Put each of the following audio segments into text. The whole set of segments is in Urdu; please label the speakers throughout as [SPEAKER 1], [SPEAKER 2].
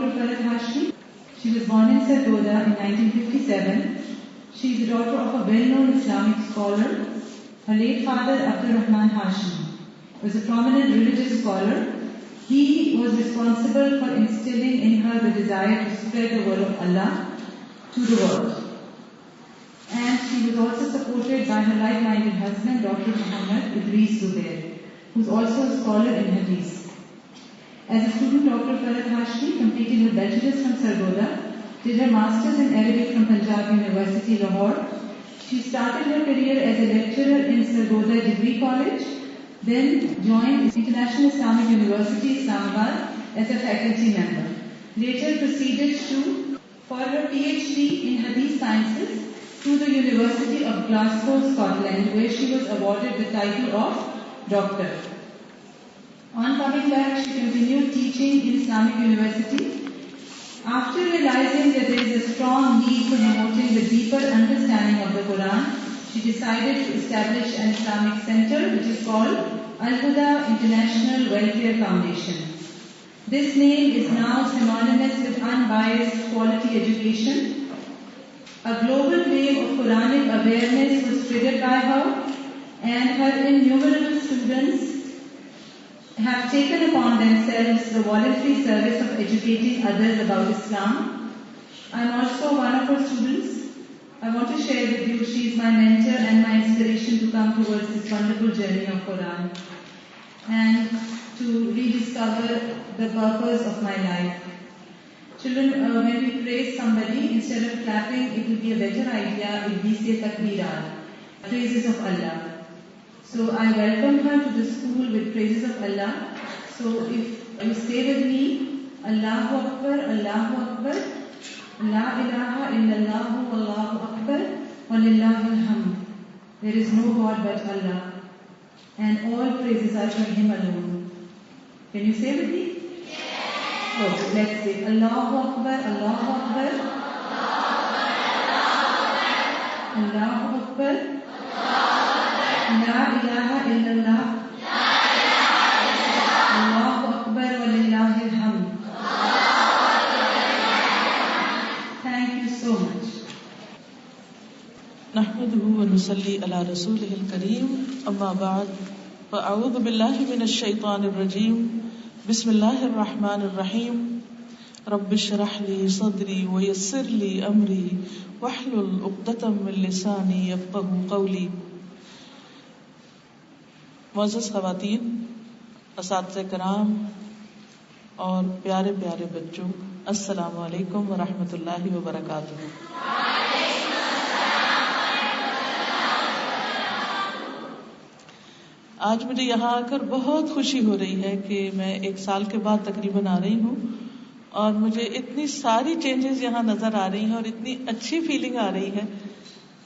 [SPEAKER 1] Dr. Farhat Hashmi. She was born in Sargodha in 1957. She is the daughter of a well-known Islamic scholar. Her late father, Abdul Rahman Hashmi, was a prominent religious scholar. He was responsible for instilling in her the desire to spread the word of Allah to the world. And she was also supported by her like-minded husband, Dr. Muhammad Idris Zubair, who is also a scholar in Hadith. As a student, Dr. Farhat Hashmi completed her bachelor's from Sargodha, did her master's in Arabic from Punjab University, Lahore. She started her career as a lecturer in Sargodha Degree College, then joined International Islamic University, Islamabad as a faculty member. Later proceeded for her PhD in Hadith Sciences to the University of Glasgow, Scotland, where she was awarded the title of Doctor. On coming back, she continued teaching in Islamic University. After realizing that there is a strong need for promoting the deeper understanding of the Quran, she decided to establish an Islamic center which is called Al-Huda International Welfare Foundation. This name is now synonymous with unbiased quality education. A global wave of Quranic awareness was triggered by her, and her innumerable students have taken upon themselves the voluntary service of educating others about Islam. I am also one of her students. I want to share with you, she is my mentor and my inspiration to come towards this wonderful journey of Quran and to rediscover the purpose of my life. Children, when we praise somebody, instead of clapping, it will be a better idea if we say takbirat, praises of Allah. So I welcome her to the school with praises of Allah. So if you say with me, Allahu Akbar, Allahu Akbar, La ilaha illallahu, Allahu Akbar, wa lillahil hamd. There is no God but Allah, and all praises are for Him alone. Can you say with me? Yes. Okay, let's say Allahu Akbar, Allahu Akbar, Allahu Akbar, La ilaha illallah, Allahu Akbar wa lillahil hamd. Thank you so much.
[SPEAKER 2] نحمده ونصلي على رسوله الكريم أما بعد فأعوذ بالله من الشيطان الرجيم بسم الله الرحمن الرحيم رب اشرح لي صدري ويسر لي أمري واحلل عقدة من لساني يفقهوا قولي. معزز خواتین، اساتذہ کرام اور پیارے پیارے بچوں، السلام علیکم ورحمۃ اللہ وبرکاتہ. آج مجھے یہاں آ کر بہت خوشی ہو رہی ہے کہ میں 1 سال کے بعد تقریباً آ رہی ہوں اور مجھے اتنی ساری چینجز یہاں نظر آ رہی ہیں اور اتنی اچھی فیلنگ آ رہی ہے.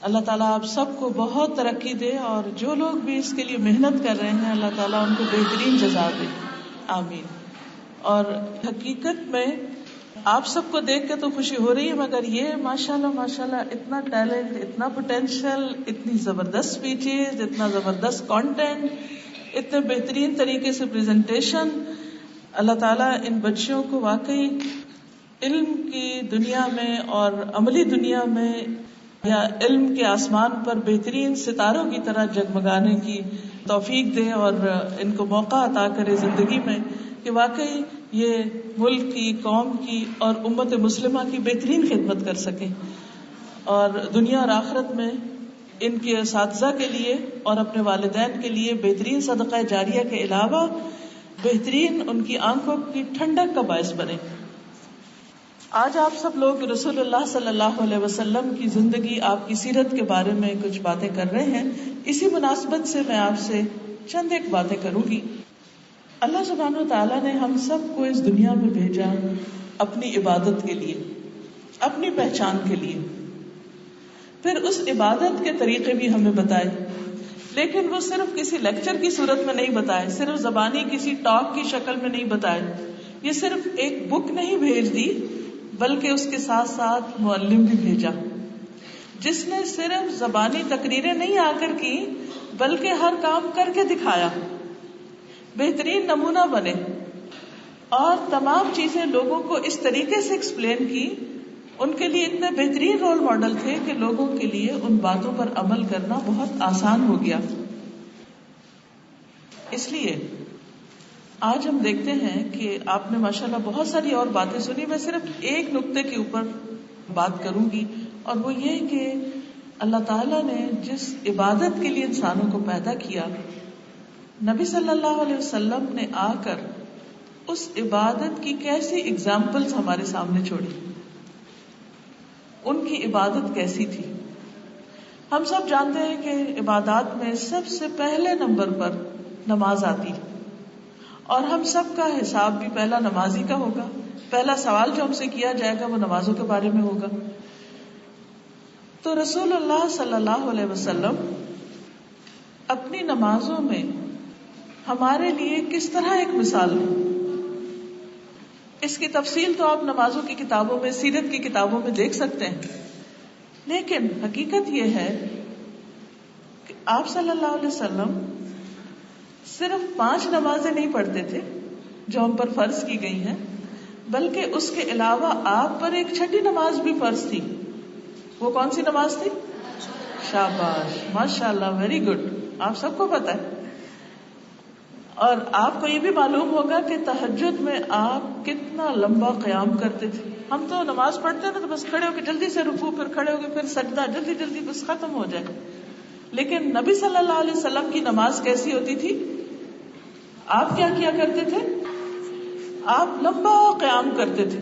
[SPEAKER 2] اللہ تعالیٰ آپ سب کو بہت ترقی دے اور جو لوگ بھی اس کے لیے محنت کر رہے ہیں اللہ تعالیٰ ان کو بہترین جزا دے، آمین. اور حقیقت میں آپ سب کو دیکھ کے تو خوشی ہو رہی ہے، مگر یہ ماشاءاللہ ماشاءاللہ اتنا ٹیلنٹ، اتنا پوٹینشیل، اتنی زبردست اسپیچز، اتنا زبردست کانٹینٹ، اتنے بہترین طریقے سے پریزنٹیشن. اللہ تعالیٰ ان بچوں کو واقعی علم کی دنیا میں اور عملی دنیا میں یا علم کے آسمان پر بہترین ستاروں کی طرح جگمگانے کی توفیق دے اور ان کو موقع عطا کرے زندگی میں کہ واقعی یہ ملک کی، قوم کی اور امت مسلمہ کی بہترین خدمت کر سکیں، اور دنیا اور آخرت میں ان کے اساتذہ کے لیے اور اپنے والدین کے لیے بہترین صدقہ جاریہ کے علاوہ بہترین ان کی آنکھوں کی ٹھنڈک کا باعث بنے. آج آپ سب لوگ رسول اللہ صلی اللہ علیہ وسلم کی زندگی، آپ کی سیرت کے بارے میں کچھ باتیں کر رہے ہیں. اسی مناسبت سے میں آپ سے چند ایک باتیں کروں گی. اللہ سبحانہ و تعالیٰ نے ہم سب کو اس دنیا میں بھیجا اپنی عبادت کے لیے، اپنی پہچان کے لیے. پھر اس عبادت کے طریقے بھی ہمیں بتائے، لیکن وہ صرف کسی لیکچر کی صورت میں نہیں بتائے، صرف زبانی کسی ٹاک کی شکل میں نہیں بتائے. یہ صرف ایک بک نہیں بھیج دی، بلکہ اس کے ساتھ ساتھ معلم بھی بھیجا، جس نے صرف زبانی تقریریں نہیں آ کر کی بلکہ ہر کام کر کے دکھایا. بہترین نمونہ بنے. اور تمام چیزیں لوگوں کو اس طریقے سے ایکسپلین کی. ان کے لیے اتنے بہترین رول ماڈل تھے کہ لوگوں کے لیے ان باتوں پر عمل کرنا بہت آسان ہو گیا. اس لیے آج ہم دیکھتے ہیں کہ آپ نے ماشاءاللہ بہت ساری اور باتیں سنی. میں صرف ایک نقطے کے اوپر بات کروں گی, اور وہ یہ کہ اللہ تعالیٰ نے جس عبادت کے لیے انسانوں کو پیدا کیا, نبی صلی اللہ علیہ وسلم نے آ کر اس عبادت کی کیسی اگزامپلز ہمارے سامنے چھوڑی, ان کی عبادت کیسی تھی. ہم سب جانتے ہیں کہ عبادات میں سب سے پہلے نمبر پر نماز آتی, اور ہم سب کا حساب بھی پہلا نمازی کا ہوگا. پہلا سوال جو ہم سے کیا جائے گا وہ نمازوں کے بارے میں ہوگا. تو رسول اللہ صلی اللہ علیہ وسلم اپنی نمازوں میں ہمارے لیے کس طرح ایک مثال ہے. اس کی تفصیل تو آپ نمازوں کی کتابوں میں, سیرت کی کتابوں میں دیکھ سکتے ہیں, لیکن حقیقت یہ ہے کہ آپ صلی اللہ علیہ وسلم صرف 5 نمازیں نہیں پڑھتے تھے جو ہم پر فرض کی گئی ہیں, بلکہ اس کے علاوہ آپ پر ایک چھٹی نماز بھی فرض تھی. وہ کون سی نماز تھی؟ شاباش, ماشاءاللہ, ویری گڈ. آپ سب کو پتا ہے. اور آپ کو یہ بھی معلوم ہوگا کہ تہجد میں آپ کتنا لمبا قیام کرتے تھے. ہم تو نماز پڑھتے ہیں نا تو بس کھڑے ہو کے جلدی سے رکوع, پھر کھڑے ہو کے پھر سجدہ, جلدی جلدی بس ختم ہو جائے. لیکن نبی صلی اللہ علیہ وسلم کی نماز کیسی ہوتی تھی؟ آپ کیا کیا کرتے تھے؟ آپ لمبا قیام کرتے تھے.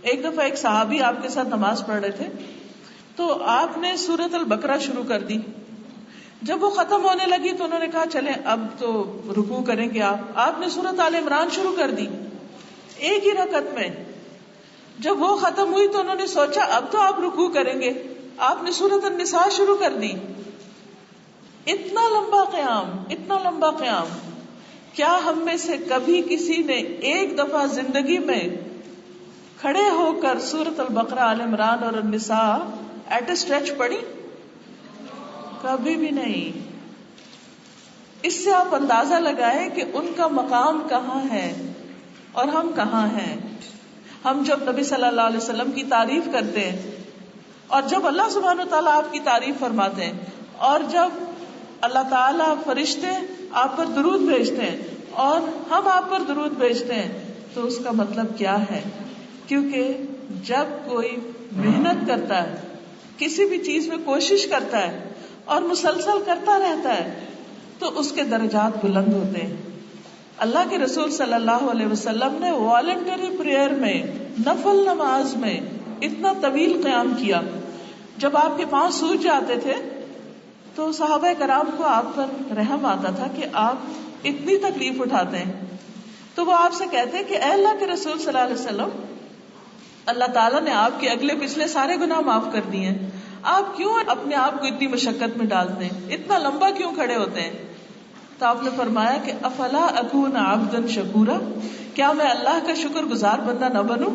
[SPEAKER 2] ایک دفعہ ایک صحابی آپ کے ساتھ نماز پڑھ رہے تھے تو آپ نے سورۃ البقرہ شروع کر دی. جب وہ ختم ہونے لگی تو انہوں نے کہا چلیں اب تو رکوع کریں گے. آپ نے سورۃ آل عمران شروع کر دی ایک ہی رکعت میں. جب وہ ختم ہوئی تو انہوں نے سوچا اب تو آپ رکوع کریں گے. آپ نے سورۃ النساء شروع کر دی. اتنا لمبا قیام, اتنا لمبا قیام. کیا ہم میں سے کبھی کسی نے ایک دفعہ زندگی میں کھڑے ہو کر سورۃ البقرہ, آل عمران اور النساء ایٹ اے اسٹریچ پڑھی؟ کبھی بھی نہیں. اس سے آپ اندازہ لگائیں کہ ان کا مقام کہاں ہے اور ہم کہاں ہیں. ہم جب نبی صلی اللہ علیہ وسلم کی تعریف کرتے ہیں, اور جب اللہ سبحانہ و تعالیٰ آپ کی تعریف فرماتے ہیں, اور جب اللہ تعالیٰ فرشتے آپ پر درود بھیجتے ہیں اور ہم آپ پر درود بھیجتے ہیں, تو اس کا مطلب کیا ہے؟ کیونکہ جب کوئی محنت کرتا ہے, کسی بھی چیز میں کوشش کرتا ہے اور مسلسل کرتا رہتا ہے تو اس کے درجات بلند ہوتے ہیں. اللہ کے رسول صلی اللہ علیہ وسلم نے والنٹری پریئر میں, نفل نماز میں اتنا طویل قیام کیا. جب آپ کے پاؤں سوج جاتے تھے تو صحابہ کرام کو آپ پر رحم آتا تھا کہ آپ اتنی تکلیف اٹھاتے ہیں. تو وہ آپ سے کہتے ہیں کہ اے اللہ کے رسول صلی اللہ علیہ وسلم, اللہ تعالیٰ نے آپ کے اگلے پچھلے سارے گناہ معاف کر دیے ہیں, آپ کیوں اپنے آپ کو اتنی مشقت میں ڈالتے ہیں, اتنا لمبا کیوں کھڑے ہوتے ہیں؟ تو آپ نے فرمایا کہ افلا اکون عبدا شکورا, کیا میں اللہ کا شکر گزار بندہ نہ بنوں؟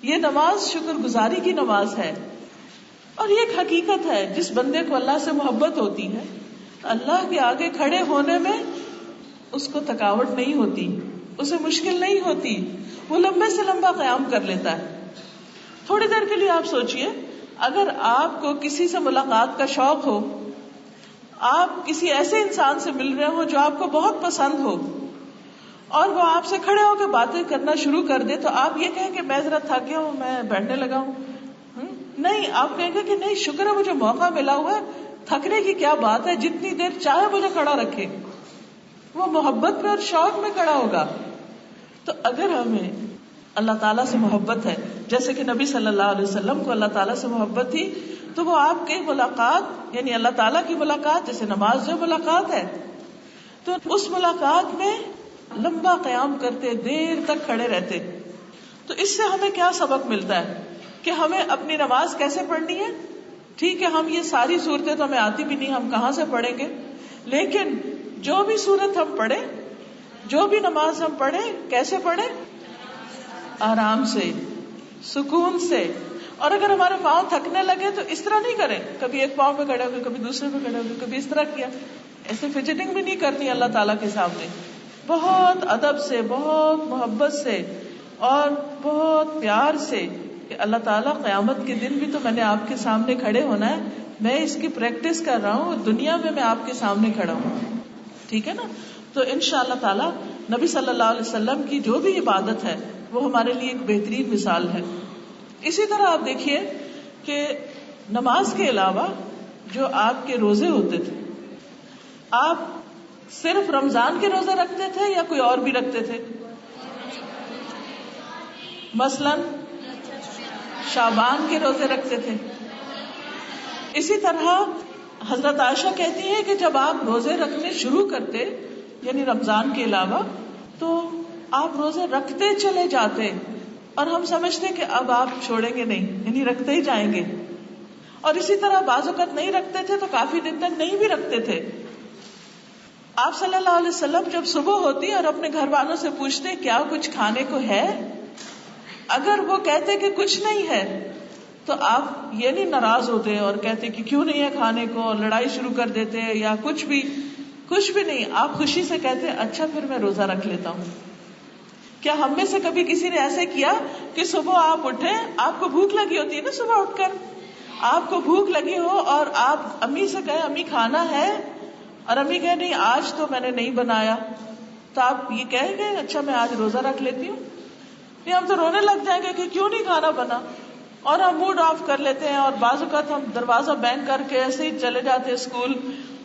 [SPEAKER 2] یہ نماز شکر گزاری کی نماز ہے. اور یہ ایک حقیقت ہے, جس بندے کو اللہ سے محبت ہوتی ہے, اللہ کے آگے کھڑے ہونے میں اس کو تھکاوٹ نہیں ہوتی, اسے مشکل نہیں ہوتی, وہ لمبے سے لمبا قیام کر لیتا ہے. تھوڑی دیر کے لیے آپ سوچئے, اگر آپ کو کسی سے ملاقات کا شوق ہو, آپ کسی ایسے انسان سے مل رہے ہو جو آپ کو بہت پسند ہو, اور وہ آپ سے کھڑے ہو کے باتیں کرنا شروع کر دے, تو آپ یہ کہیں کہ میں ذرا تھک گیا ہوں, میں بیٹھنے لگا ہوں؟ نہیں, آپ کہیں گے کہ نہیں, شکر ہے مجھے موقع ملا ہوا ہے, تھکنے کی کیا بات ہے, جتنی دیر چاہے مجھے کھڑا رکھے. وہ محبت میں اور شوق میں کھڑا ہوگا. تو اگر ہمیں اللہ تعالیٰ سے محبت ہے, جیسے کہ نبی صلی اللہ علیہ وسلم کو اللہ تعالیٰ سے محبت تھی, تو وہ آپ کی ملاقات, یعنی اللہ تعالیٰ کی ملاقات, جیسے نماز جو ملاقات ہے, تو اس ملاقات میں لمبا قیام کرتے, دیر تک کھڑے رہتے. تو اس سے ہمیں کیا سبق ملتا ہے کہ ہمیں اپنی نماز کیسے پڑھنی ہے. ٹھیک ہے, ہم یہ ساری صورتیں تو ہمیں آتی بھی نہیں, ہم کہاں سے پڑھیں گے, لیکن جو بھی صورت ہم پڑھیں, جو بھی نماز ہم پڑھیں, کیسے پڑھیں؟ آرام سے, سکون سے. اور اگر ہمارے پاؤں تھکنے لگے تو اس طرح نہیں کریں, کبھی ایک پاؤں پہ کھڑے ہو گئے, کبھی دوسرے پہ کھڑے ہو گئے, کبھی اس طرح کیا. ایسے فجٹنگ بھی نہیں کرنی اللہ تعالیٰ کے سامنے. بہت ادب سے، بہت محبت سے اور بہت پیار سے کہ اللہ تعالیٰ قیامت کے دن بھی تو میں نے آپ کے سامنے کھڑے ہونا ہے، میں اس کی پریکٹس کر رہا ہوں، دنیا میں آپ کے سامنے کھڑا ہوں. ٹھیک ہے نا؟ تو انشاءاللہ تعالیٰ نبی صلی اللہ علیہ وسلم کی جو بھی عبادت ہے وہ ہمارے لیے ایک بہترین مثال ہے. اسی طرح آپ دیکھیے کہ نماز کے علاوہ جو آپ کے روزے ہوتے تھے، آپ صرف رمضان کے روزے رکھتے تھے یا کوئی اور بھی رکھتے تھے؟ مثلاً شعبان کے روزے رکھتے تھے. اسی طرح حضرت عائشہ کہتی ہیں کہ جب آپ روزے رکھنے شروع کرتے یعنی رمضان کے علاوہ تو آپ روزے رکھتے چلے جاتے اور ہم سمجھتے کہ اب آپ چھوڑیں گے نہیں، یعنی رکھتے ہی جائیں گے. اور اسی طرح بعض اوقات نہیں رکھتے تھے تو کافی دن تک نہیں بھی رکھتے تھے. آپ صلی اللہ علیہ وسلم جب صبح ہوتی اور اپنے گھر والوں سے پوچھتے کیا کچھ کھانے کو ہے، اگر وہ کہتے کہ کچھ نہیں ہے تو آپ یہ نہیں ناراض ہوتے اور کہتے کہ کیوں نہیں ہے کھانے کو، اور لڑائی شروع کر دیتے یا کچھ بھی نہیں. آپ خوشی سے کہتے اچھا پھر میں روزہ رکھ لیتا ہوں. کیا ہم میں سے کبھی کسی نے ایسے کیا کہ صبح آپ اٹھیں، آپ کو بھوک لگی ہوتی ہے نا، صبح اٹھ کر آپ کو بھوک لگی ہو اور آپ امی سے کہیں امی کھانا ہے، اور امی کہیں نہیں آج تو میں نے نہیں بنایا، تو آپ یہ کہیں گے اچھا میں آج روزہ رکھ لیتی ہوں؟ نہیں، ہم تو رونے لگ جائیں گے کہ کیوں نہیں کھانا بنا، اور ہم موڈ آف کر لیتے ہیں. اور بعض اوقات ہم دروازہ بینک کر کے ایسے ہی چلے جاتے ہیں اسکول،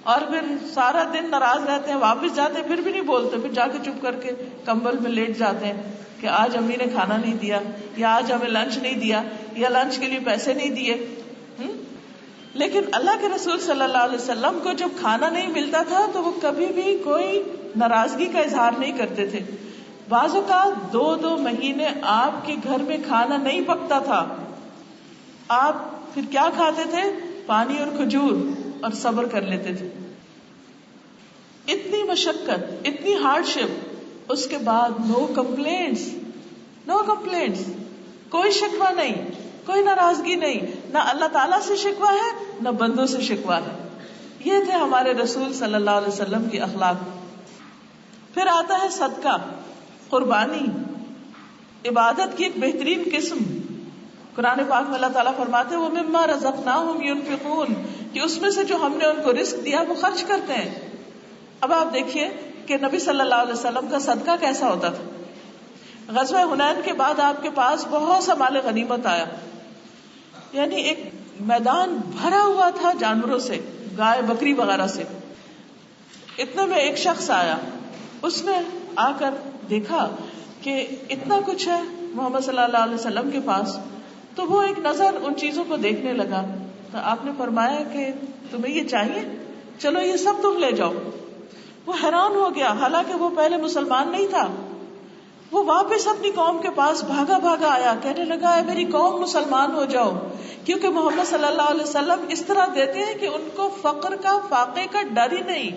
[SPEAKER 2] اور پھر سارا دن ناراض رہتے ہیں، واپس جاتے ہیں پھر بھی نہیں بولتے، پھر جا کے چپ کر کے کمبل میں لیٹ جاتے ہیں کہ آج امی نے کھانا نہیں دیا، یا آج ہمیں لنچ نہیں دیا، یا لنچ کے لیے پیسے نہیں دیے. لیکن اللہ کے رسول صلی اللہ علیہ وسلم کو جب کھانا نہیں ملتا تھا تو وہ کبھی بھی کوئی ناراضگی کا اظہار نہیں کرتے تھے. بعض اوقات 2 مہینے آپ کے گھر میں کھانا نہیں پکتا تھا، آپ پھر کیا کھاتے تھے؟ پانی اور کھجور، اور صبر کر لیتے تھے. اتنی مشقت، اتنی ہارڈ شپ، اس کے بعد نو کمپلینٹس، کوئی شکوہ نہیں، کوئی ناراضگی نہیں، نہ اللہ تعالیٰ سے شکوہ ہے نہ بندوں سے شکوہ ہے. یہ تھے ہمارے رسول صلی اللہ علیہ وسلم کی اخلاق. پھر آتا ہے صدقہ، قربانی، عبادت کی ایک بہترین قسم. قرآن پاک میں اللہ تعالیٰ فرماتے ہیں وَمِمَّا رَزَقْنَاهُمْ يُنْفِقُونَ، کہ اس میں سے جو ہم نے ان کو رزق دیا وہ خرچ کرتے ہیں. اب آپ دیکھیے کہ نبی صلی اللہ علیہ وسلم کا صدقہ کیسا ہوتا تھا. غزوہ حنین کے بعد آپ کے پاس بہت سا مال غنیمت آیا، یعنی ایک میدان بھرا ہوا تھا جانوروں سے، گائے بکری وغیرہ سے. اتنے میں ایک شخص آیا، اس نے آ کر دیکھا کہ اتنا کچھ ہے محمد صلی اللہ علیہ وسلم کے پاس، تو وہ ایک نظر ان چیزوں کو دیکھنے لگا. تو آپ نے فرمایا کہ تمہیں یہ چاہیے، چلو یہ سب تم لے جاؤ. وہ حیران ہو گیا، حالانکہ وہ پہلے مسلمان نہیں تھا. وہ واپس اپنی قوم کے پاس بھاگا آیا، کہنے لگا اے میری قوم مسلمان ہو جاؤ، کیونکہ محمد صلی اللہ علیہ وسلم اس طرح دیتے ہیں کہ ان کو فقر کا، فاقے کا ڈر ہی نہیں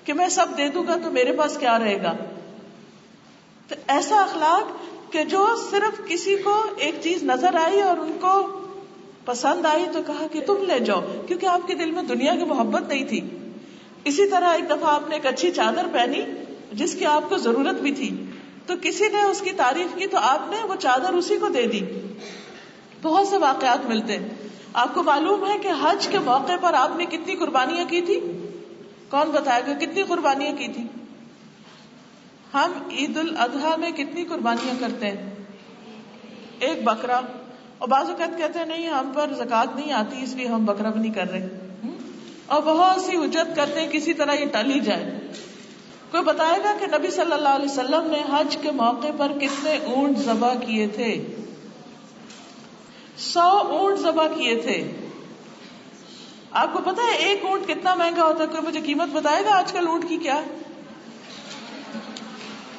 [SPEAKER 2] کہ میں سب دے دوں گا تو میرے پاس کیا رہے گا. تو ایسا اخلاق کہ جو صرف کسی کو ایک چیز نظر آئی اور ان کو پسند آئی تو کہا کہ تم لے جاؤ، کیونکہ آپ کے دل میں دنیا کی محبت نہیں تھی. اسی طرح ایک دفعہ آپ نے ایک اچھی چادر پہنی جس کی آپ کو ضرورت بھی تھی، تو کسی نے اس کی تعریف کی تو آپ نے وہ چادر اسی کو دے دی. بہت سے واقعات ملتے ہیں. آپ کو معلوم ہے کہ حج کے موقع پر آپ نے کتنی قربانیاں کی تھی؟ کون بتائے گا کتنی قربانیاں کی تھی؟ ہم عید الاضحیٰ میں کتنی قربانیاں کرتے ہیں؟ ایک بکرا، اور بعض اوقات کہتے ہیں نہیں ہم پر زکوٰۃ نہیں آتی اس لیے ہم بکرا بھی نہیں کر رہے، اور بہت سی حجت کرتے ہیں کسی طرح یہ ٹل ہی جائے. کوئی بتائے گا کہ نبی صلی اللہ علیہ وسلم نے حج کے موقع پر کتنے اونٹ ذبح کیے تھے؟ 100 اونٹ ذبح کیے تھے. آپ کو پتا ہے ایک اونٹ کتنا مہنگا ہوتا ہے؟ کوئی مجھے قیمت بتائے گا آج کل اونٹ کی کیا؟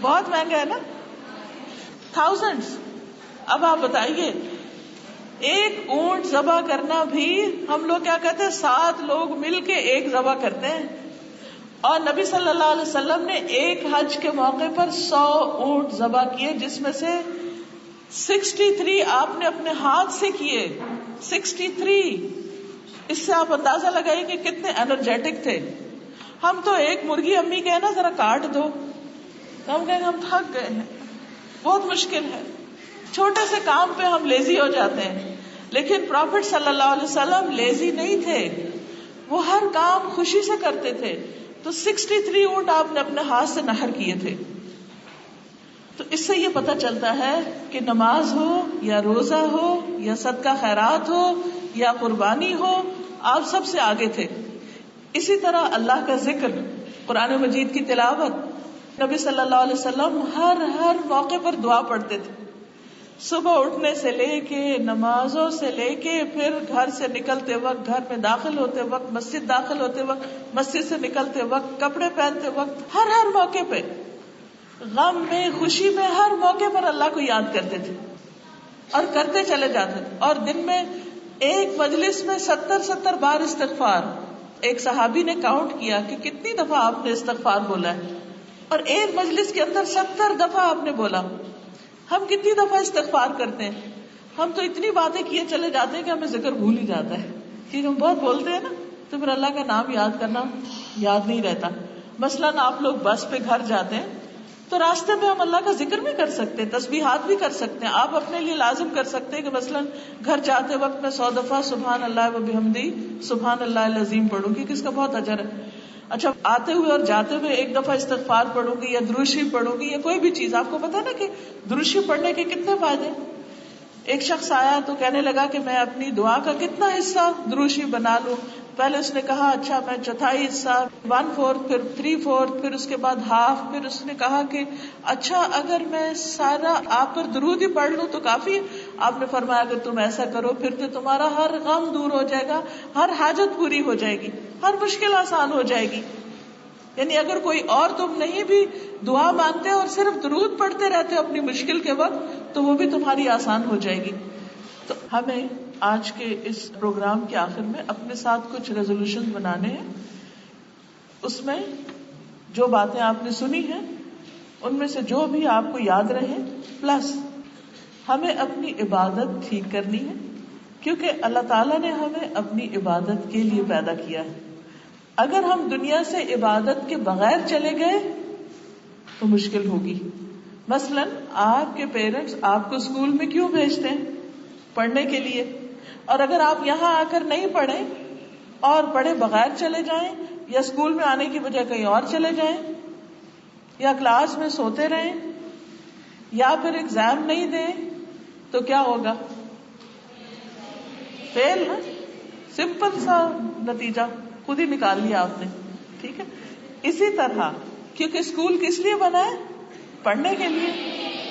[SPEAKER 2] بہت مہنگا ہے نا، تھاؤزینڈز. اب آپ بتائیے ایک اونٹ ذبح کرنا بھی ہم لوگ کیا کہتے ہیں 7 لوگ مل کے ایک ذبح کرتے ہیں، اور نبی صلی اللہ علیہ وسلم نے ایک حج کے موقع پر 100 اونٹ ذبح کیے، جس میں سے 63 آپ نے اپنے ہاتھ سے کیے. 63. اس سے آپ اندازہ لگائیے کہ کتنے انرجیٹک تھے. ہم تو ایک مرغی امی کہے نا ذرا کاٹ دو، تو ہم کہیں گے ہم تھک گئے ہیں, بہت مشکل ہے. چھوٹے سے کام پہ ہم لیزی ہو جاتے ہیں, لیکن پروفٹ صلی اللہ علیہ وسلم لیزی نہیں تھے, وہ ہر کام خوشی سے کرتے تھے. تو 63 اونٹ آپ نے اپنے ہاتھ سے نہر کیے تھے. تو اس سے یہ پتہ چلتا ہے کہ نماز ہو یا روزہ ہو یا صدقہ خیرات ہو یا قربانی ہو, آپ سب سے آگے تھے. اسی طرح اللہ کا ذکر, قرآن مجید کی تلاوت, نبی صلی اللہ علیہ وسلم ہر موقع پر دعا پڑھتے تھے. صبح اٹھنے سے لے کے, نمازوں سے لے کے, پھر گھر سے نکلتے وقت, گھر میں داخل ہوتے وقت, مسجد داخل ہوتے وقت, مسجد سے نکلتے وقت, کپڑے پہنتے وقت, ہر موقع پہ, غم میں, خوشی میں, ہر موقع پر اللہ کو یاد کرتے تھے اور کرتے چلے جاتے تھے. اور دن میں ایک مجلس میں 70 بار استغفار. ایک صحابی نے کاؤنٹ کیا کہ کتنی دفعہ آپ نے استغفار بولا ہے, اور ایک مجلس کے اندر 70 دفعہ آپ نے بولا. ہم کتنی دفعہ استغفار کرتے ہیں؟ ہم تو اتنی باتیں کیے چلے جاتے ہیں کہ ہمیں ذکر بھول ہی جاتا ہے, کیونکہ ہم بہت بولتے ہیں نا, تو پھر اللہ کا نام یاد کرنا یاد نہیں رہتا. مثلاً آپ لوگ بس پہ گھر جاتے ہیں تو راستے میں ہم اللہ کا ذکر بھی کر سکتے ہیں, تسبیحات بھی کر سکتے ہیں. آپ اپنے لیے لازم کر سکتے ہیں کہ مثلاً گھر جاتے وقت میں 100 دفعہ سبحان اللہ و بحمدی سبحان اللہ العظیم پڑھوں گی, کس کا بہت اجر ہے. اچھا, آتے ہوئے اور جاتے ہوئے ایک دفعہ استغفار پڑھوں گی یا درود شریف پڑھوں گی یا کوئی بھی چیز. آپ کو پتا ہے نا کہ درود شریف پڑھنے کے کتنے فائدے. ایک شخص آیا تو کہنے لگا کہ میں اپنی دعا کا کتنا حصہ درود شریف بنا لوں. پہلے اس نے کہا اچھا میں 1/4 حصہ, 1/4, پھر 3/4, پھر اس کے بعد ہاف. پھر اس نے کہا کہ اچھا اگر میں سارا آپ پر درود ہی پڑھ لوں تو کافی. آپ نے فرمایا اگر تم ایسا کرو پھر تو تمہارا ہر غم دور ہو جائے گا, ہر حاجت پوری ہو جائے گی, ہر مشکل آسان ہو جائے گی. یعنی اگر کوئی اور تم نہیں بھی دعا مانگتے اور صرف درود پڑھتے رہتے ہو اپنی مشکل کے وقت, تو وہ بھی تمہاری آسان ہو جائے گی. تو ہمیں آج کے اس پروگرام کے آخر میں اپنے ساتھ کچھ ریزولوشن بنانے ہیں. اس میں جو باتیں آپ نے سنی ہیں ان میں سے جو بھی آپ کو یاد رہے, پلس ہمیں اپنی عبادت ٹھیک کرنی ہے, کیونکہ اللہ تعالیٰ نے ہمیں اپنی عبادت کے لیے پیدا کیا ہے. اگر ہم دنیا سے عبادت کے بغیر چلے گئے تو مشکل ہوگی. مثلاً آپ کے پیرنٹس آپ کو اسکول میں کیوں بھیجتے ہیں؟ پڑھنے کے لیے. اور اگر آپ یہاں آ کر نہیں پڑھیں اور پڑھے بغیر چلے جائیں, یا اسکول میں آنے کی بجائے کہیں اور چلے جائیں, یا کلاس میں سوتے رہیں, یا پھر ایگزام نہیں دیں, تو کیا ہوگا؟ فیل نا. سمپل سا نتیجہ خود ہی نکال لیا آپ نے. ٹھیک ہے. اسی طرح کیونکہ اسکول کس لیے بنا ہے؟ پڑھنے کے لیے.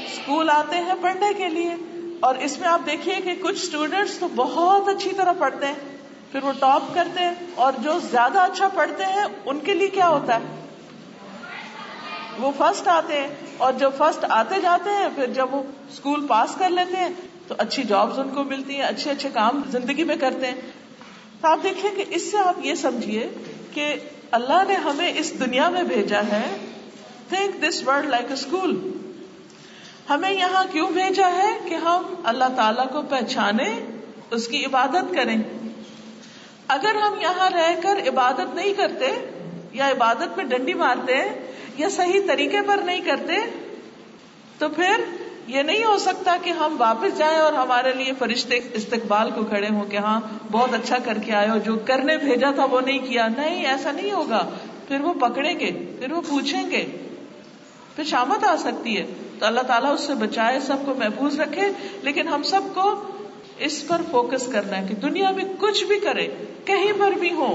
[SPEAKER 2] اسکول آتے ہیں پڑھنے کے لیے, اور اس میں آپ دیکھیے کہ کچھ اسٹوڈینٹس تو بہت اچھی طرح پڑھتے ہیں, پھر وہ ٹاپ کرتے ہیں, اور جو زیادہ اچھا پڑھتے ہیں ان کے لیے کیا ہوتا ہے؟ وہ فرسٹ آتے ہیں, اور جب فرسٹ آتے جاتے ہیں پھر جب وہ اسکول پاس کر لیتے ہیں تو اچھی جابز ان کو ملتی ہیں, اچھے کام زندگی میں کرتے ہیں. تو آپ دیکھیں کہ اس سے آپ یہ سمجھیے کہ اللہ نے ہمیں اس دنیا میں بھیجا ہے. Think this world like a school. ہمیں یہاں کیوں بھیجا ہے؟ کہ ہم اللہ تعالیٰ کو پہچانیں, اس کی عبادت کریں. اگر ہم یہاں رہ کر عبادت نہیں کرتے, یا عبادت میں ڈنڈی مارتے, یا صحیح طریقے پر نہیں کرتے, تو پھر یہ نہیں ہو سکتا کہ ہم واپس جائیں اور ہمارے لیے فرشتے استقبال کو کھڑے ہوں کہ ہاں بہت اچھا کر کے آئے ہو, جو کرنے بھیجا تھا وہ نہیں کیا. نہیں, ایسا نہیں ہوگا. پھر وہ پکڑیں گے, پھر وہ پوچھیں گے, پھر شامت آ سکتی ہے. تو اللہ تعالیٰ اس سے بچائے, سب کو محفوظ رکھے. لیکن ہم سب کو اس پر فوکس کرنا ہے کہ دنیا میں کچھ بھی کرے, کہیں پر بھی ہو,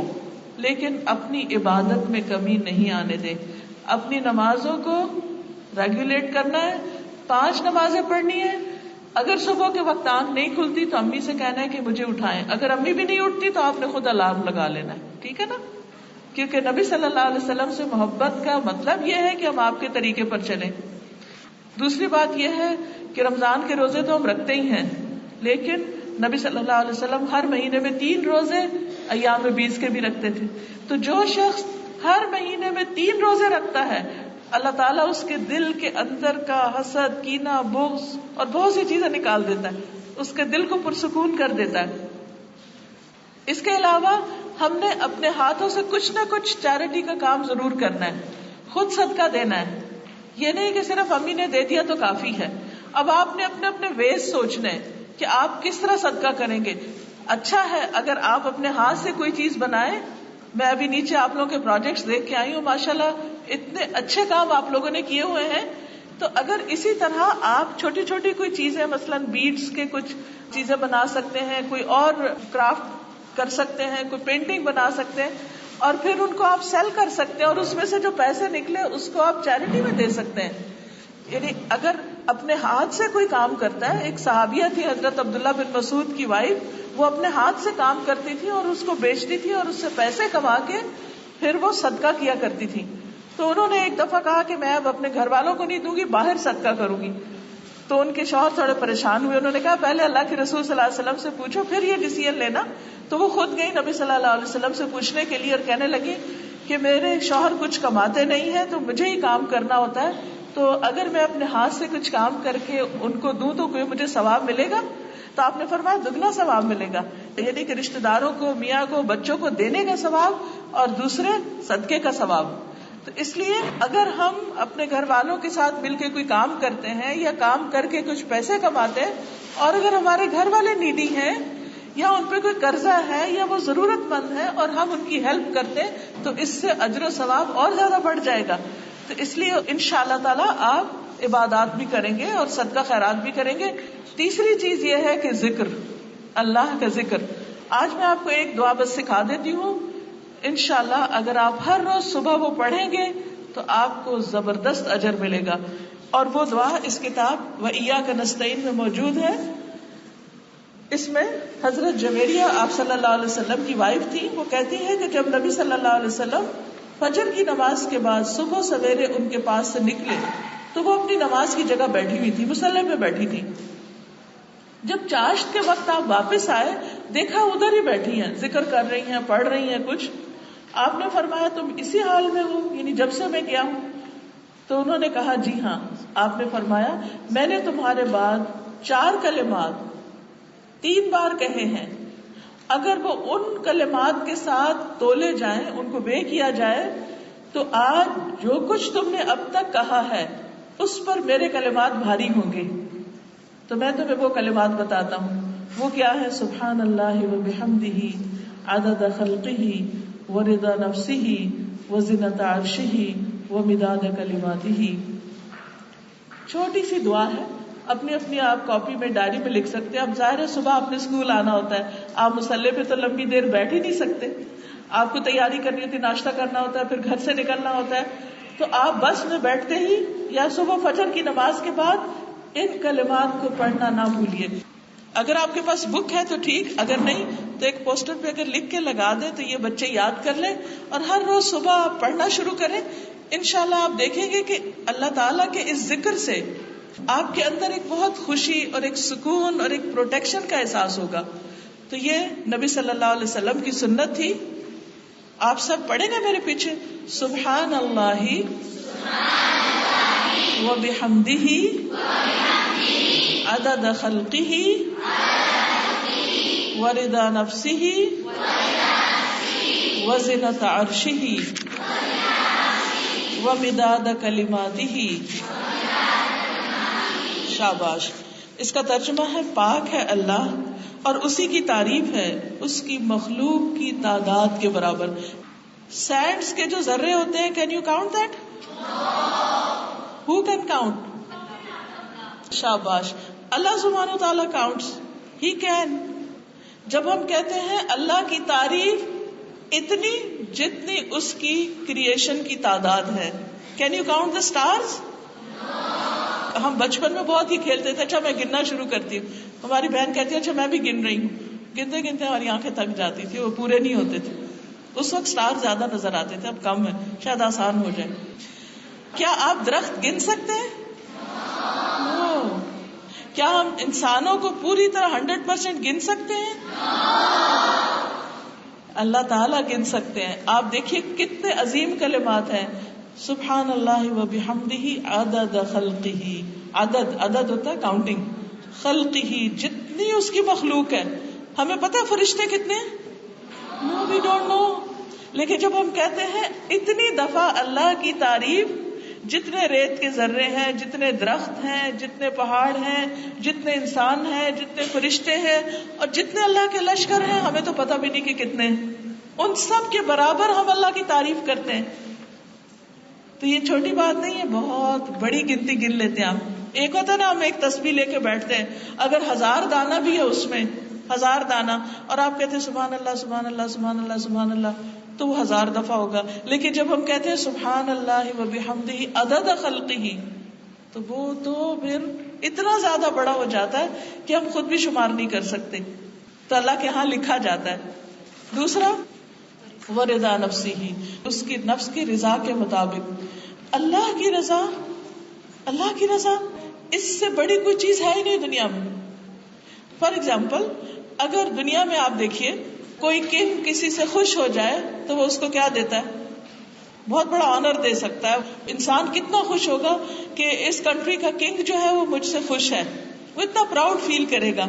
[SPEAKER 2] لیکن اپنی عبادت میں کمی نہیں آنے دے. اپنی نمازوں کو ریگولیٹ کرنا ہے, 5 نمازیں پڑھنی ہے. اگر صبح کے وقت آنکھ نہیں کھلتی تو امی سے کہنا ہے کہ مجھے اٹھائیں. اگر امی بھی نہیں اٹھتی تو آپ نے خود الارم لگا لینا ہے. ٹھیک ہے نا. کیونکہ نبی صلی اللہ علیہ وسلم سے محبت کا مطلب یہ ہے کہ ہم آپ کے طریقے پر چلیں. دوسری بات یہ ہے کہ رمضان کے روزے تو ہم رکھتے ہی ہیں, لیکن نبی صلی اللہ علیہ وسلم ہر مہینے میں 3 روزے ایام 20 کے بھی رکھتے تھے. تو جو شخص ہر مہینے میں 3 روزے رکھتا ہے, اللہ تعالیٰ اس کے دل کے اندر کا حسد, کینہ, بغض اور بہت سی چیزیں نکال دیتا ہے, اس کے دل کو پرسکون کر دیتا ہے. اس کے علاوہ ہم نے اپنے ہاتھوں سے کچھ نہ کچھ چیریٹی کا کام ضرور کرنا ہے. خود صدقہ دینا ہے, یہ نہیں کہ صرف امی نے دے دیا تو کافی ہے. اب آپ نے اپنے اپنے ویز سوچنے کہ آپ کس طرح صدقہ کریں گے. اچھا ہے اگر آپ اپنے ہاتھ سے کوئی چیز بنائیں. میں ابھی نیچے آپ لوگوں کے پروجیکٹس دیکھ کے آئی ہوں, ماشاءاللہ اتنے اچھے کام آپ لوگوں نے کیے ہوئے ہیں. تو اگر اسی طرح آپ چھوٹی چھوٹی کوئی چیزیں, مثلاً بیڈس کے کچھ چیزیں بنا سکتے ہیں, کوئی اور کرافٹ کر سکتے ہیں, کوئی پینٹنگ بنا سکتے ہیں, اور پھر ان کو آپ سیل کر سکتے ہیں, اور اس میں سے جو پیسے نکلے اس کو آپ چیریٹی میں دے سکتے ہیں. یعنی اگر اپنے ہاتھ سے کوئی کام کرتا ہے, ایک صحابیہ تھی حضرت عبداللہ بن مسعود کی وائف, وہ اپنے ہاتھ سے کام کرتی تھی اور اس کو بیچتی تھی اور اس سے پیسے کما کے پھر وہ صدقہ کیا کرتی تھی. تو انہوں نے ایک دفعہ کہا کہ میں اب اپنے گھر والوں کو نہیں دوں گی, باہر صدقہ کروں گی. تو ان کے شوہر تھوڑے پریشان ہوئے, انہوں نے کہا پہلے اللہ کے رسول صلی اللہ علیہ وسلم سے پوچھو پھر یہ ڈیسیژن لینا. تو وہ خود گئی نبی صلی اللہ علیہ وسلم سے پوچھنے کے لیے اور کہنے لگی کہ میرے شوہر کچھ کماتے نہیں ہیں تو مجھے ہی کام کرنا ہوتا ہے, تو اگر میں اپنے ہاتھ سے کچھ کام کر کے ان کو دوں تو کوئی مجھے ثواب ملے گا؟ تو آپ نے فرمایا دگنا ثواب ملے گا. یعنی کہ رشتہ داروں کو, میاں کو, بچوں کو دینے کا ثواب اور دوسرے صدقے کا ثواب. تو اس لیے اگر ہم اپنے گھر والوں کے ساتھ مل کے کوئی کام کرتے ہیں یا کام کر کے کچھ پیسے کماتے ہیں, اور اگر ہمارے گھر والے نیڈی ہیں یا ان پہ کوئی قرضہ ہے یا وہ ضرورت مند ہے اور ہم ان کی ہیلپ کرتے ہیں تو اس سے اجر و ثواب اور زیادہ بڑھ جائے گا. تو اس لیے انشاءاللہ تعالی آپ عبادات بھی کریں گے اور صدقہ خیرات بھی کریں گے. تیسری چیز یہ ہے کہ ذکر, اللہ کا ذکر. آج میں آپ کو ایک دعا بس سکھا دیتی ہوں, انشاءاللہ اگر آپ ہر روز صبح وہ پڑھیں گے تو آپ کو زبردست اجر ملے گا. اور وہ دعا اس کتاب وَإِيَّاكَ نَسْتَعِينُ میں موجود ہے. اس میں حضرت جویریہ آپ صلی اللہ علیہ وسلم کی وائف تھی, وہ کہتی ہے کہ جب نبی صلی اللہ علیہ وسلم فجر کی نماز کے بعد صبح سویرے ان کے پاس سے نکلے تو وہ اپنی نماز کی جگہ بیٹھی ہوئی تھی, مصلی پہ بیٹھی تھی. جب چاشت کے وقت آپ واپس آئے دیکھا ادھر ہی بیٹھی ہیں, ذکر کر رہی ہیں, پڑھ رہی ہیں کچھ. آپ نے فرمایا تم اسی حال میں ہو, یعنی جب سے میں گیا ہوں؟ تو انہوں نے کہا جی ہاں. آپ نے فرمایا میں نے تمہارے بعد 4 کلمات 3 بار کہے ہیں, اگر وہ ان کلمات کے ساتھ تولے جائیں, ان کو وے کیا جائے, تو آج جو کچھ تم نے اب تک کہا ہے اس پر میرے کلمات بھاری ہوں گے. تو میں تمہیں وہ کلمات بتاتا ہوں. وہ کیا ہے؟ سبحان اللہ وبحمدہ عدد خلقہ ورضا نفسہ وزنۃ عرشہ ومداد کلماتہ. چھوٹی سی دعا ہے, اپنی اپنی آپ کاپی میں ڈائری میں لکھ سکتے ہیں. اب ظاہر ہے صبح آپ نے اسکول آنا ہوتا ہے, آپ مصلی پہ تو لمبی دیر بیٹھ ہی نہیں سکتے, آپ کو تیاری کرنی ہوتی ہے, ناشتہ کرنا ہوتا ہے, پھر گھر سے نکلنا ہوتا ہے. تو آپ بس میں بیٹھتے ہی یا صبح فجر کی نماز کے بعد ان کلمات کو پڑھنا نہ بھولیے. اگر آپ کے پاس بک ہے تو ٹھیک, اگر نہیں تو ایک پوسٹر پہ اگر لکھ کے لگا دیں تو یہ بچے یاد کر لیں اور ہر روز صبح آپ پڑھنا شروع کریں. انشاءاللہ آپ دیکھیں گے کہ اللہ تعالیٰ کے اس ذکر سے آپ کے اندر ایک بہت خوشی اور ایک سکون اور ایک پروٹیکشن کا احساس ہوگا. تو یہ نبی صلی اللہ علیہ وسلم کی سنت تھی. آپ سب پڑھیں گے میرے پیچھے, سبحان اللہ وبحمدہ عدد خلقہ ورضا نفسہ وزنۃ عرشہ ومداد کلماتہ. شاباش. اس کا ترجمہ ہے پاک ہے اللہ اور اسی کی تعریف ہے اس کی مخلوق کی تعداد کے برابر. سینڈز کے جو ذرے ہوتے ہیں, can you count that? Who can count? شاباش. اللہ سبحانہ و تعالیٰ کاؤنٹس, ہی کین. جب ہم کہتے ہیں اللہ کی تعریف اتنی جتنی اس کی کریشن کی تعداد ہے, can you count the stars? ہم بچپن میں بہت ہی کھیلتے تھے. اچھا میں گننا شروع کرتی ہوں, ہماری بہن کہتی ہے اچھا میں بھی گن رہی ہوں. گنتے گنتے ہماری آنکھیں تھک جاتی تھی, وہ پورے نہیں ہوتے تھے. اس وقت اسٹار زیادہ نظر آتے تھے, اب کم ہے, شاید آسان ہو جائے. کیا آپ درخت گن سکتے ہیں؟ no. کیا ہم انسانوں کو پوری طرح 100% گن سکتے ہیں؟ اللہ تعالیٰ گن سکتے ہیں. آپ دیکھیے کتنے عظیم کلمات ہیں. سبحان اللہ وبحمدہ عدد خلقہ, عدد ہوتا ہے کاؤنٹنگ, خلقہ جتنی اس کی مخلوق ہے. ہمیں پتہ فرشتے کتنے ہیں؟ No, we don't know. لیکن جب ہم کہتے ہیں اتنی دفعہ اللہ کی تعریف جتنے ریت کے ذرے ہیں، جتنے درخت ہیں، جتنے پہاڑ ہیں، جتنے انسان ہیں، جتنے فرشتے ہیں، اور جتنے اللہ کے لشکر ہیں، ہمیں تو پتہ بھی نہیں کہ کتنے ہیں، ان سب کے برابر ہم اللہ کی تعریف کرتے ہیں. تو یہ چھوٹی بات نہیں ہے، بہت بڑی گنتی گن لیتے ہیں آپ. ایک ہوتا ہے نا، ہم ایک تسبیح لے کے بیٹھتے ہیں، اگر 1000 دانہ بھی ہے اس میں، 1000 دانہ، اور آپ کہتے ہیں سبحان اللہ سبحان اللہ سبحان اللہ سبحان اللہ، تو وہ 1000 دفعہ ہوگا. لیکن جب ہم کہتے ہیں سبحان اللہ وبحمدہ عدد خلقہ، تو وہ تو پھر اتنا زیادہ بڑا ہو جاتا ہے کہ ہم خود بھی شمار نہیں کر سکتے. تو اللہ کے ہاں لکھا جاتا ہے. دوسرا ورضا نفسی، اس کی نفس کی رضا کے مطابق. اللہ کی رضا، اللہ کی رضا، اس سے بڑی کوئی چیز ہے ہی نہیں دنیا میں. فار ایگزامپل، اگر دنیا میں آپ دیکھیے کوئی کنگ کسی سے خوش ہو جائے تو وہ اس کو کیا دیتا ہے؟ بہت بڑا آنر دے سکتا ہے. انسان کتنا خوش ہوگا کہ اس کنٹری کا کنگ جو ہے وہ مجھ سے خوش ہے، وہ اتنا پراؤڈ فیل کرے گا.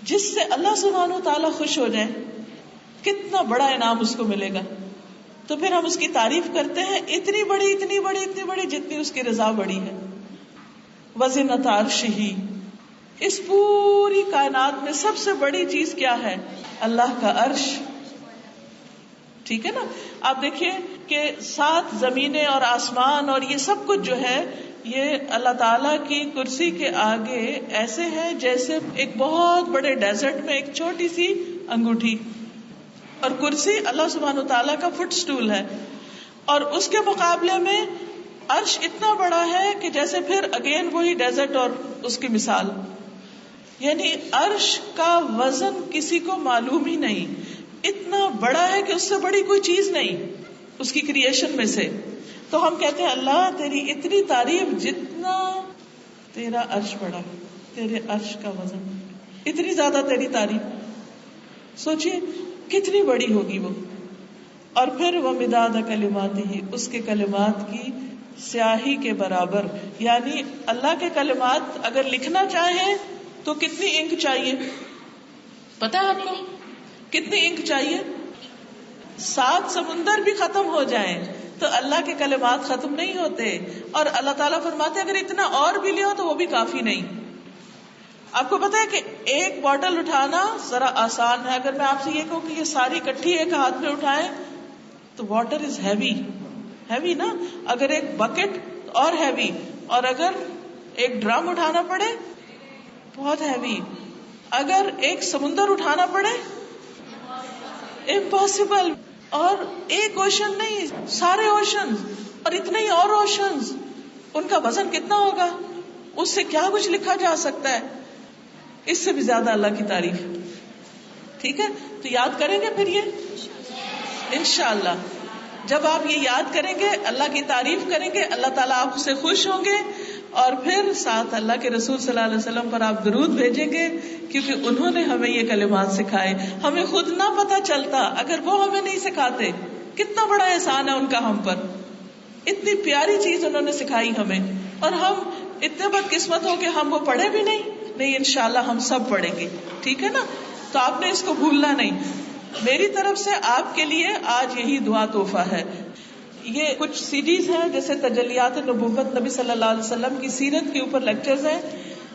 [SPEAKER 2] جس سے اللہ سبحانہ وتعالیٰ خوش ہو جائے، کتنا بڑا انعام اس کو ملے گا. تو پھر ہم اس کی تعریف کرتے ہیں، اتنی بڑی اتنی بڑی اتنی بڑی جتنی اس کی رضا بڑی ہے. وزنۃ عرشہ، اس پوری کائنات میں سب سے بڑی چیز کیا ہے؟ اللہ کا عرش. ٹھیک ہے نا. آپ دیکھیے کہ 7 زمینیں اور آسمان اور یہ سب کچھ جو ہے، یہ اللہ تعالیٰ کی کرسی کے آگے ایسے ہے جیسے ایک بہت بڑے ڈیزرٹ میں ایک چھوٹی سی انگوٹھی. اور کرسی اللہ سبحانہ تعالیٰ کا فٹ سٹول ہے، اور اس کے مقابلے میں عرش اتنا بڑا ہے کہ جیسے پھر اگین وہی ڈیزرٹ اور اس کی مثال. یعنی عرش کا وزن کسی کو معلوم ہی نہیں، اتنا بڑا ہے کہ اس سے بڑی کوئی چیز نہیں اس کی کریشن میں سے. تو ہم کہتے ہیں اللہ تیری اتنی تعریف جتنا تیرا عرش بڑا ہے، تیرے عرش کا وزن، اتنی زیادہ تیری تعریف. سوچئے کتنی بڑی ہوگی وہ. اور پھر وہ مداد کلماتہ، اس کے کلمات کی سیاہی کے برابر. یعنی اللہ کے کلمات اگر لکھنا چاہیں تو کتنی انک چاہیے؟ پتہ ہے آپ کو کتنی انک چاہیے؟ 7 سمندر بھی ختم ہو جائیں تو اللہ کے کلمات ختم نہیں ہوتے. اور اللہ تعالیٰ فرماتے ہیں اگر اتنا اور بھی لیا تو وہ بھی کافی نہیں. آپ کو پتا ہے کہ ایک بوٹل اٹھانا ذرا آسان ہے. اگر میں آپ سے یہ کہوں کہ یہ ساری کٹھی ایک ہاتھ میں اٹھائیں تو واٹر از ہیوی، ہیوی نا. اگر ایک بکٹ اور ہیوی، اور اگر ایک ڈرم اٹھانا پڑے بہت ہیوی. اگر ایک سمندر اٹھانا پڑے امپاسبل. اور ایک اوشن نہیں، سارے اوشن اور اتنے ہی اور اوشنز، ان کا وزن کتنا ہوگا؟ اس سے کیا کچھ لکھا جا سکتا ہے؟ اس سے بھی زیادہ اللہ کی تعریف. ٹھیک ہے، تو یاد کریں گے پھر یہ انشاءاللہ. جب آپ یہ یاد کریں گے، اللہ کی تعریف کریں گے، اللہ تعالیٰ آپ سے خوش ہوں گے. اور پھر ساتھ اللہ کے رسول صلی اللہ علیہ وسلم پر آپ درود بھیجیں گے، کیونکہ انہوں نے ہمیں یہ کلمات سکھائے. ہمیں خود نہ پتہ چلتا اگر وہ ہمیں نہیں سکھاتے. کتنا بڑا احسان ہے ان کا ہم پر، اتنی پیاری چیز انہوں نے سکھائی ہمیں. اور ہم اتنے بدقسمت ہو کہ ہم وہ پڑھے بھی نہیں انشاءاللہ ہم سب پڑھیں گے. ٹھیک ہے نا. تو آپ نے اس کو بھولنا نہیں. میری طرف سے آپ کے لیے آج یہی دعا تحفہ ہے. یہ کچھ سیریز ہیں جیسے تجلیات نبوت، نبی صلی اللہ علیہ وسلم کی سیرت کے اوپر لیکچرز ہیں.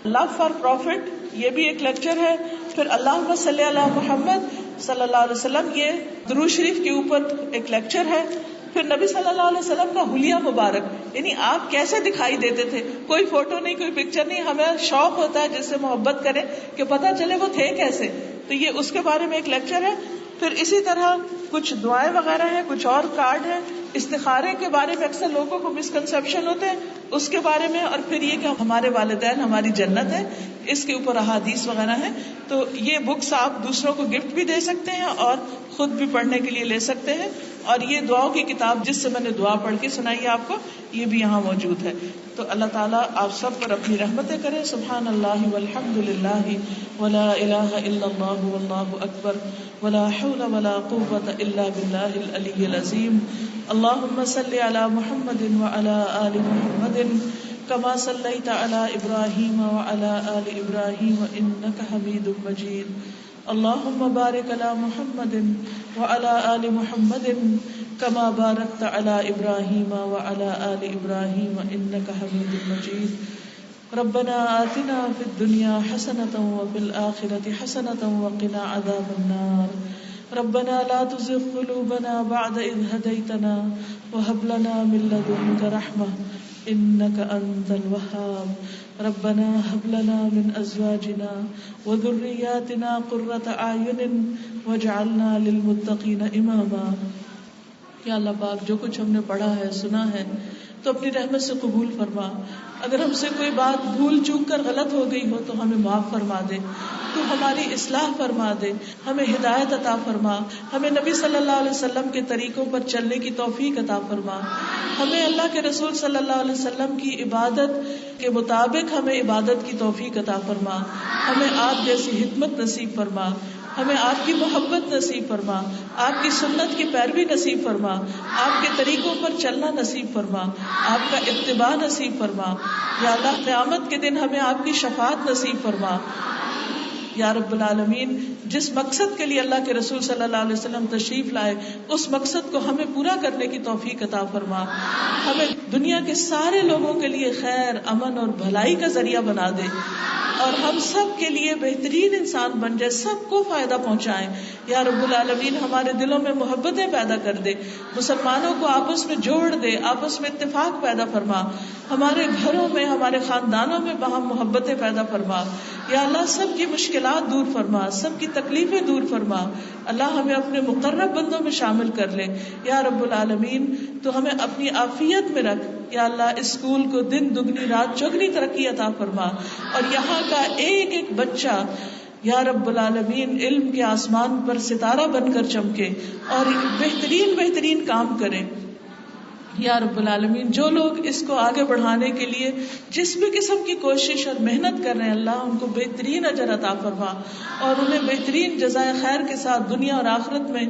[SPEAKER 2] لو فار پروفٹ یہ بھی ایک لیکچر ہے. پھر اللہم صلی علی محمد صلی اللہ علیہ وسلم، یہ درود شریف کے اوپر ایک لیکچر ہے. پھر نبی صلی اللہ علیہ وسلم کا حلیہ مبارک، یعنی آپ کیسے دکھائی دیتے تھے. کوئی فوٹو نہیں، کوئی پکچر نہیں. ہمیں شوق ہوتا ہے جس سے محبت کرے کہ پتہ چلے وہ تھے کیسے. تو یہ اس کے بارے میں ایک لیکچر ہے. پھر اسی طرح کچھ دعائیں وغیرہ ہیں، کچھ اور کارڈ ہیں. استخارے کے بارے میں اکثر لوگوں کو مسکنسیپشن ہوتے ہیں، اس کے بارے میں. اور پھر یہ کہ ہمارے والدین ہماری جنت ہے، اس کے اوپر احادیث وغیرہ ہیں. تو یہ بکس آپ دوسروں کو گفٹ بھی دے سکتے ہیں اور خود بھی پڑھنے کے لیے لے سکتے ہیں. اور یہ دعاؤں کی کتاب جس سے میں نے دعا پڑھ کے سنائی ہے آپ کو، یہ بھی یہاں موجود ہے. تو اللہ تعالیٰ آپ سب پر اپنی رحمتیں کرے. سبحان اللہ والحمد للہ ولا الہ الا اللہ واللہ اکبر ولا حول ولا قوة الا باللہ العلی العظیم. اللہم صلی علی محمد وعلی آل محمد کما صلیت علی ابراہیم وعلی آل ابراہیم انک حمید مجید. اللہم بارک علی محمد وعلی آل محمد كما باركت على إبراهيم وعلى آل إبراهيم إنك حميد مجيد. ربنا آتنا في الدنيا حسنة وفي الآخرة حسنة وقنا عذاب النار. ربنا لا تزغ قلوبنا بعد إذ هديتنا وهب لنا من لدنك رحمة إنك أنت الوهاب. ربنا هب لنا من أزواجنا وذرياتنا قرة أعين واجعلنا للمتقين إماما. یا اللہ پاک جو کچھ ہم نے پڑھا ہے سنا ہے تو اپنی رحمت سے قبول فرما. اگر ہم سے کوئی بات بھول چوک کر غلط ہو گئی ہو تو ہمیں معاف فرما دے. تو ہماری اصلاح فرما دے, ہمیں ہدایت عطا فرما, ہمیں نبی صلی اللہ علیہ وسلم کے طریقوں پر چلنے کی توفیق عطا فرما. ہمیں اللہ کے رسول صلی اللہ علیہ وسلم کی عبادت کے مطابق ہمیں عبادت کی توفیق عطا فرما. ہمیں آپ جیسی حکمت نصیب فرما, ہمیں آپ کی محبت نصیب فرما, آپ کی سنت کی پیروی نصیب فرما, آپ کے طریقوں پر چلنا نصیب فرما, آپ کا اتباع نصیب فرما. یا اللہ قیامت کے دن ہمیں آپ کی شفاعت نصیب فرما. یا رب العالمین, جس مقصد کے لیے اللہ کے رسول صلی اللہ علیہ وسلم تشریف لائے اس مقصد کو ہمیں پورا کرنے کی توفیق عطا فرما. ہمیں دنیا کے سارے لوگوں کے لیے خیر, امن اور بھلائی کا ذریعہ بنا دے اور ہم سب کے لیے بہترین انسان بن جائے, سب کو فائدہ پہنچائیں. یا رب العالمین ہمارے دلوں میں محبتیں پیدا کر دے, مسلمانوں کو آپس میں جوڑ دے, آپس میں اتفاق پیدا فرما. ہمارے گھروں میں, ہمارے خاندانوں میں باہم محبتیں پیدا فرما. یا اللہ سب کی مشکلات دور فرما, سب کی تکلیفیں دور فرما. اللہ ہمیں اپنے مقرب بندوں میں شامل کر لے. یا رب العالمین تو ہمیں اپنی عافیت میں رکھ. یا اللہ اس اسکول کو دن دگنی رات چوگنی ترقی عطا فرما اور یہاں کا ایک ایک بچہ یا رب العالمین علم کے آسمان پر ستارہ بن کر چمکے اور بہترین بہترین کام کرے. یا رب العالمین جو لوگ اس کو آگے بڑھانے کے لیے جس بھی قسم کی کوشش اور محنت کر رہے ہیں اللہ ان کو بہترین اجر عطا فرما اور انہیں بہترین جزائے خیر کے ساتھ دنیا اور آخرت میں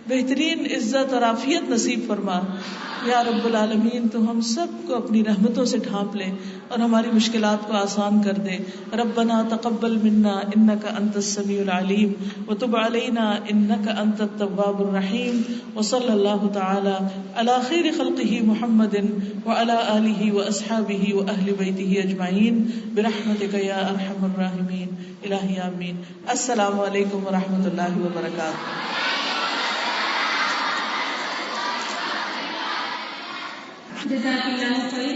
[SPEAKER 2] بہترین عزت اور عافیت نصیب فرما. یا رب العالمین تو ہم سب کو اپنی رحمتوں سے ڈھانپ لے اور ہماری مشکلات کو آسان کر دے. ربنا تقبل منا انک انت السمیع العلیم وتب علینا انک انت التواب الرحیم وصلی اللہ تعالی علی خیر خلقہ محمد وعلی آلہ واصحابہ واہل بیتہ اجمعین برحمتک یا ارحم الراحمین. الہی آمین. السلام علیکم ورحمۃ اللہ وبرکاتہ.
[SPEAKER 1] جزاک اللہ خیر.